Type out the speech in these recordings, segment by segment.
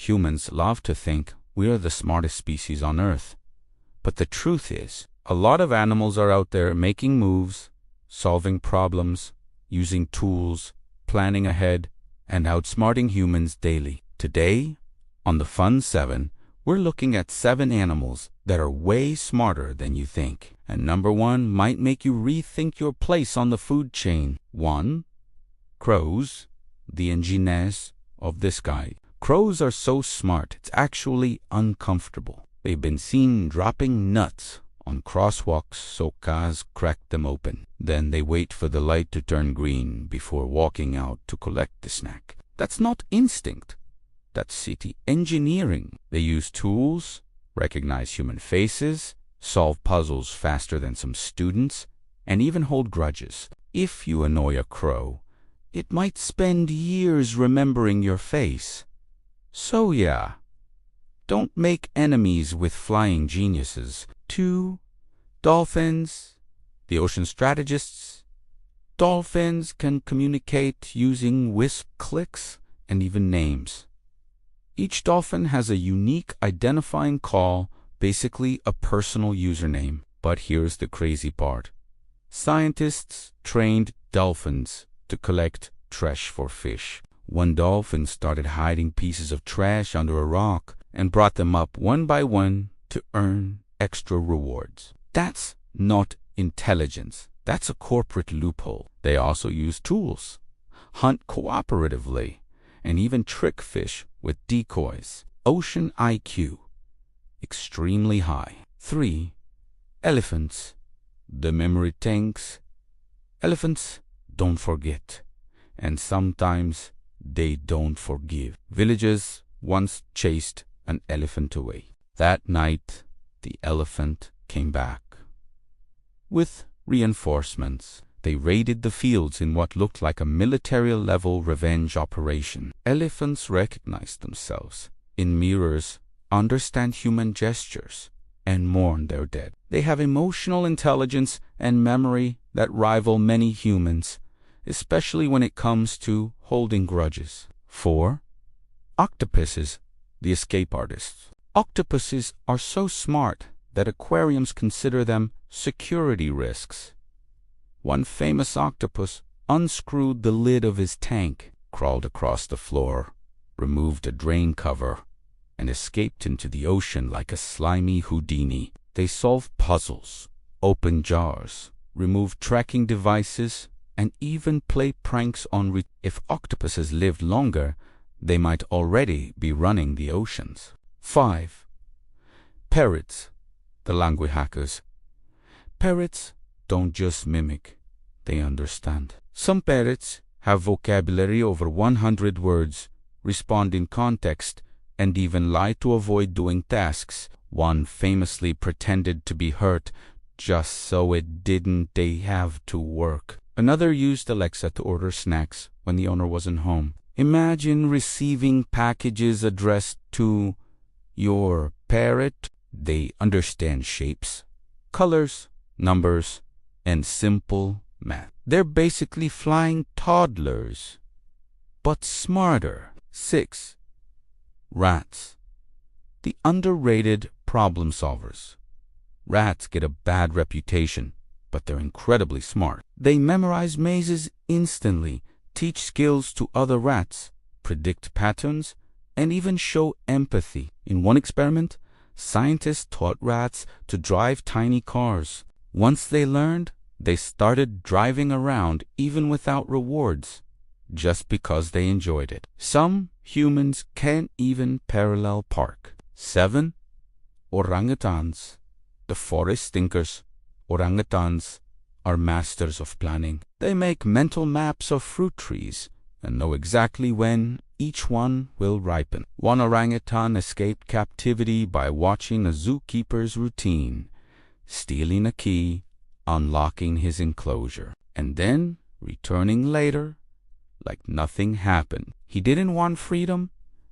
Humans love to think we are the smartest species on Earth. But the truth is, a lot of animals are out there making moves, solving problems, using tools, planning ahead, and outsmarting humans daily. Today, on the Fun 7, we're looking at 7 animals that are way smarter than you think. And number 1 might make you rethink your place on the food chain. 1. Crows, the ingénieurs of this guide. Crows are so smart, it's actually uncomfortable. They've been seen dropping nuts on crosswalks so cars crack them open. Then they wait for the light to turn green before walking out to collect the snack. That's not instinct. That's city engineering. They use tools, recognize human faces, solve puzzles faster than some students, and even hold grudges. If you annoy a crow, it might spend years remembering your face. So yeah, don't make enemies with flying geniuses. 2. Dolphins, the ocean strategists. Dolphins can communicate using whisper clicks and even names. Each dolphin has a unique identifying call, basically a personal username. But here's the crazy part. Scientists trained dolphins to collect trash for fish. One dolphin started hiding pieces of trash under a rock and brought them up one by one to earn extra rewards. That's not intelligence. That's a corporate loophole. They also use tools, hunt cooperatively, and even trick fish with decoys. Ocean IQ, extremely high. 3. Elephants, the memory tanks. Elephants don't forget, and sometimes they don't forgive. Villagers once chased an elephant away. That night, the elephant came back with reinforcements. They raided the fields in what looked like a military-level revenge operation. Elephants recognize themselves in mirrors, understand human gestures, and mourn their dead. They have emotional intelligence and memory that rival many humans, especially when it comes to holding grudges. 4. Octopuses, the escape artists. Octopuses are so smart that aquariums consider them security risks. One famous octopus unscrewed the lid of his tank, crawled across the floor, removed a drain cover, and escaped into the ocean like a slimy Houdini. They solve puzzles, open jars, remove tracking devices, and even play pranks on If octopuses lived longer, they might already be running the oceans. 5. Parrots, the language hackers. Parrots don't just mimic, they understand. Some parrots have vocabulary over 100 words, respond in context, and even lie to avoid doing tasks. One famously pretended to be hurt just so it didn't they have to work. Another used Alexa to order snacks when the owner wasn't home. Imagine receiving packages addressed to your parrot. They understand shapes, colors, numbers, and simple math. They're basically flying toddlers, but smarter. 6. Rats, the underrated problem solvers. Rats get a bad reputation, but they're incredibly smart. They memorize mazes instantly, teach skills to other rats, predict patterns, and even show empathy. In one experiment, scientists taught rats to drive tiny cars. Once they learned, they started driving around even without rewards, just because they enjoyed it. Some humans can't even parallel park. 7. Orangutans, the forest thinkers. Orangutans are masters of planning. They make mental maps of fruit trees and know exactly when each one will ripen. One orangutan escaped captivity by watching a zookeeper's routine, stealing a key, unlocking his enclosure, and then returning later like nothing happened. He didn't want freedom.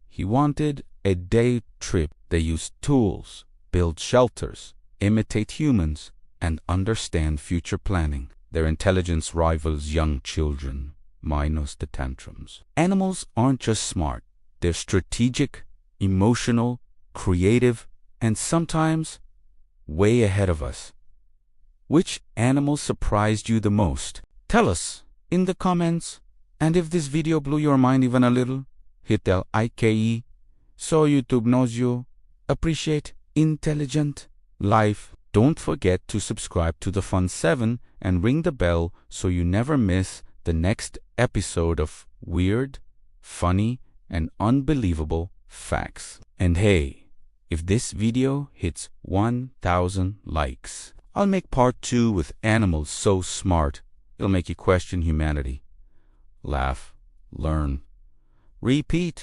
He wanted a day trip. They used tools, build shelters, imitate humans, and understand future planning. Their intelligence rivals young children, minus the tantrums. Animals aren't just smart. They're strategic, emotional, creative, and sometimes way ahead of us. Which animal surprised you the most? Tell us in the comments. And if this video blew your mind even a little, hit the like so YouTube knows you appreciate intelligent life. Don't forget to subscribe to the Fun 7 and ring the bell so you never miss the next episode of weird, funny, and unbelievable facts. And hey, if this video hits 1,000 likes, I'll make part 2 with animals so smart it'll make you question humanity. Laugh, learn, repeat.